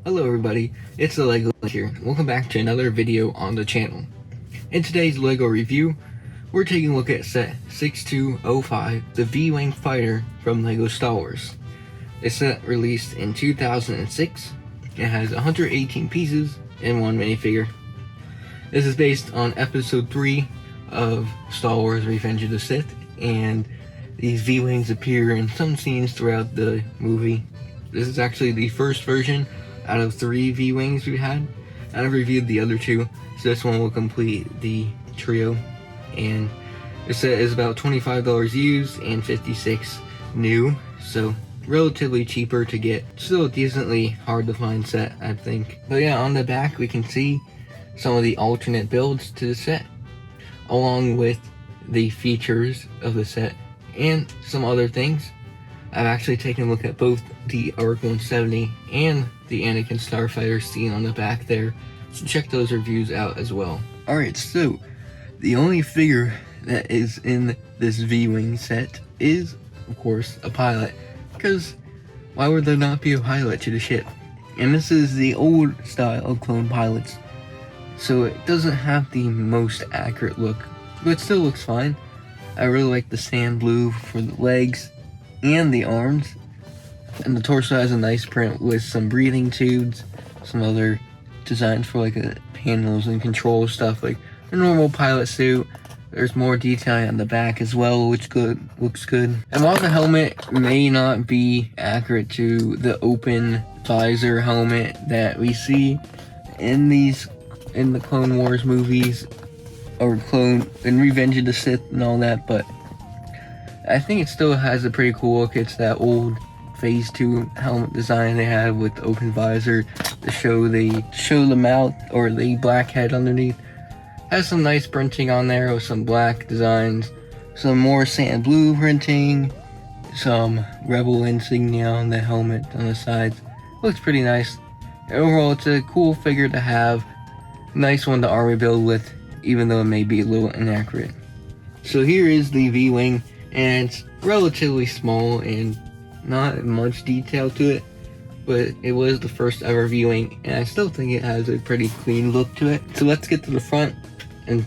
Hello everybody, it's the LEGO here. Welcome back to another video on the channel. In today's LEGO review, we're taking a look at set 6205, the V-Wing Fighter from LEGO Star Wars. This set released in 2006. It has 118 pieces and one minifigure. This is based on episode 3 of Star Wars Revenge of the Sith, and these V-Wings appear in some scenes throughout the movie. This is actually the first version out of 3 V-Wings we had. I've reviewed the other 2, so this one will complete the trio. And this set is about $25 used and $56 new, so relatively cheaper to get. Still a decently hard to find set, I think. But yeah, on the back we can see some of the alternate builds to the set, along with the features of the set and some other things. I've actually taken a look at both the ARC 170 and the Anakin Starfighter scene on the back there, so check those reviews out as well. Alright, so the only figure that is in this V-Wing set is, of course, a pilot, because why would there not be a pilot to the ship? And this is the old style of clone pilots, so it doesn't have the most accurate look, but it still looks fine. I really like the sand blue for the legs and the arms, and the torso has a nice print with some breathing tubes, some other designs for like panels and control stuff like a normal pilot suit. There's more detailing on the back as well, which looks good. And while the helmet may not be accurate to the open visor helmet that we see in the Clone Wars movies, or in Revenge of the Sith and all that, but I think it still has a pretty cool look. It's that old Phase 2 helmet design they have with the open visor to show the mouth or the black head underneath. Has some nice printing on there with some black designs, some more sand blue printing, some Rebel insignia on the helmet on the sides. Looks pretty nice. Overall, it's a cool figure to have. Nice one to army build with, even though it may be a little inaccurate. So here is the V-Wing, and it's relatively small and not much detail to it, but it was the first ever V-Wing, and I still think it has a pretty clean look to it. So let's get to the front and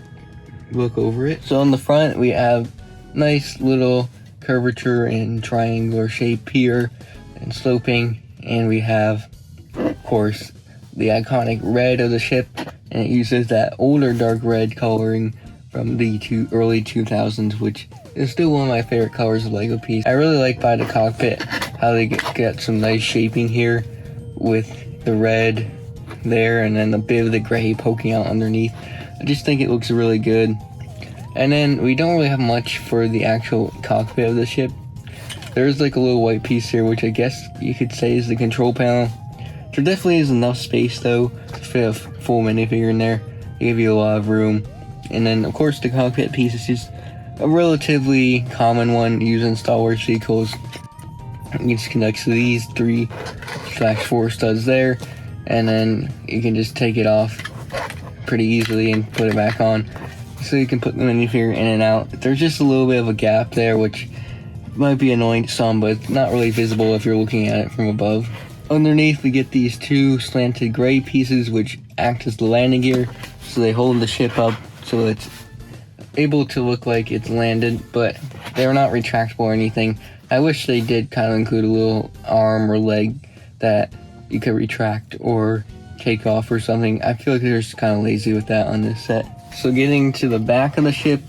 look over it. So on the front we have nice little curvature and triangular shape here and sloping, and we have, of course, the iconic red of the ship, and it uses that older dark red coloring from the early 2000s, which is still one of my favorite colors of LEGO piece. I really like by the cockpit how they get some nice shaping here with the red there and then a bit of the gray poking out underneath. I just think it looks really good. And then we don't really have much for the actual cockpit of the ship. There's like a little white piece here, which I guess you could say is the control panel. There definitely is enough space though to fit a full minifigure in there. They give you a lot of room. And then of course the cockpit piece is just a relatively common one used in Star Wars vehicles. It just connects to these 3/4 studs there, and then you can just take it off pretty easily and put it back on. So you can put the minifigure in and out. There's just a little bit of a gap there, which might be annoying to some, but it's not really visible if you're looking at it from above. Underneath we get these 2 slanted gray pieces which act as the landing gear, so they hold the ship up so it's able to look like it's landed, but they're not retractable or anything. I wish they did kind of include a little arm or leg that you could retract or take off or something. I feel like they're just kind of lazy with that on this set. So getting to the back of the ship,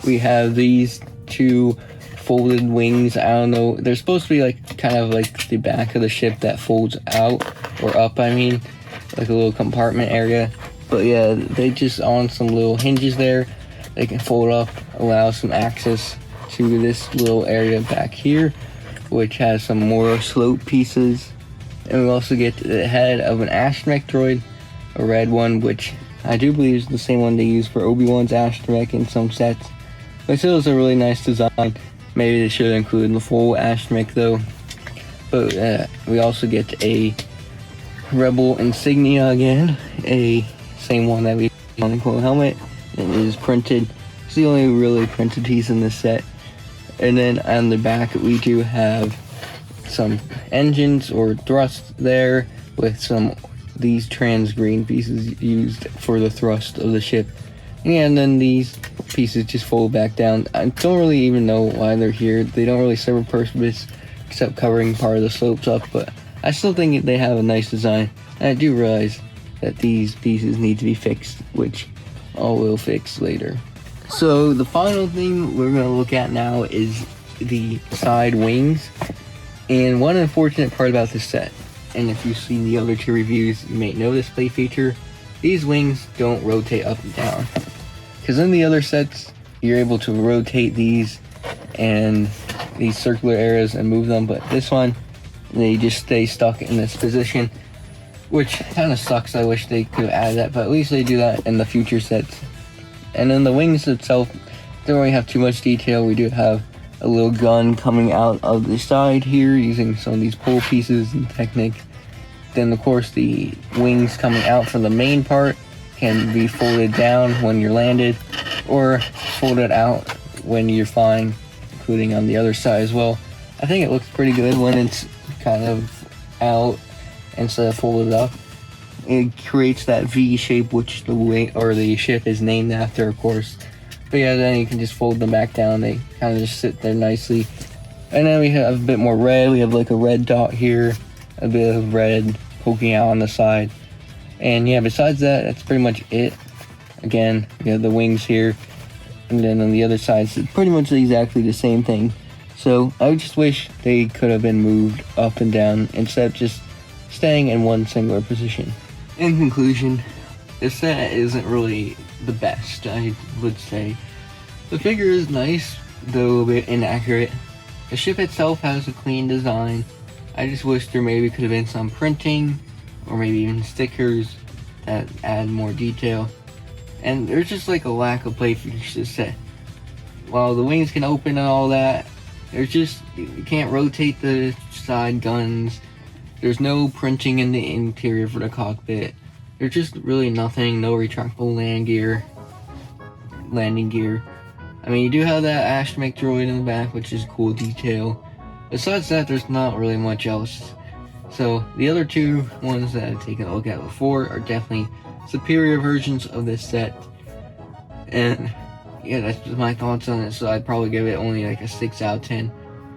we have these 2 folded wings. I don't know, they're supposed to be like kind of like the back of the ship that folds out, or up I mean, like a little compartment area. But yeah, they just on some little hinges there. They can fold up, allow some access to this little area back here, which has some more slope pieces. And we also get the head of an astromech droid, a red one, which I do believe is the same one they use for Obi-Wan's astromech in some sets. But still is a really nice design. Maybe they should include the full astromech though. But we also get a Rebel insignia again, a same one that we on the clone helmet. It is printed. It's the only really printed piece in this set. And then on the back we do have some engines or thrust there with some these trans green pieces used for the thrust of the ship. And then these pieces just fold back down. I don't really even know why they're here. They don't really serve a purpose except covering part of the slopes up, but I still think they have a nice design. And I do realize that these pieces need to be fixed, which I will fix later. So the final thing we're going to look at now is the side wings. And one unfortunate part about this set, and if you've seen the other two reviews, you may know this play feature, these wings don't rotate up and down. Because in the other sets, you're able to rotate these and these circular areas and move them, but this one, they just stay stuck in this position, which kind of sucks. I wish they could have added that, but at least they do that in the future sets. And then the wings itself don't really have too much detail. We do have a little gun coming out of the side here using some of these pull pieces and technique. Then of course the wings coming out from the main part can be folded down when you're landed, or folded out when you're flying, including on the other side as well. I think it looks pretty good when it's kind of out instead of folded up. It creates that V shape, which the wing or the ship is named after, of course. But yeah, then you can just fold them back down. They kind of just sit there nicely. And then we have a bit more red. We have like a red dot here, a bit of red poking out on the side. And yeah, besides that, that's pretty much it. Again, you have the wings here. And then on the other side, it's pretty much exactly the same thing. So I just wish they could have been moved up and down instead of just staying in one singular position. In conclusion, this set isn't really the best, I would say. The figure is nice, though a bit inaccurate. The ship itself has a clean design. I just wish there maybe could have been some printing, or maybe even stickers that add more detail. And there's just like a lack of play features to this set. While the wings can open and all that, there's just, you can't rotate the side guns. There's no printing in the interior for the cockpit. There's just really nothing, no retractable landing gear. I mean, you do have that astromech droid in the back, which is a cool detail. Besides that, there's not really much else. So, the other two ones that I've taken a look at before are definitely superior versions of this set. And yeah, that's just my thoughts on it, so I'd probably give it only like a 6 out of 10.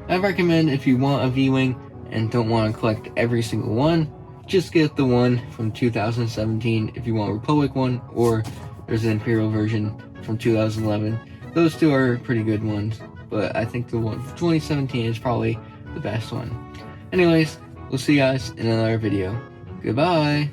I recommend if you want a V-Wing and don't want to collect every single one, just get the one from 2017 if you want a Republic one, or there's an Imperial version from 2011. Those two are pretty good ones, but I think the one from 2017 is probably the best one. Anyways, we'll see you guys in another video. Goodbye!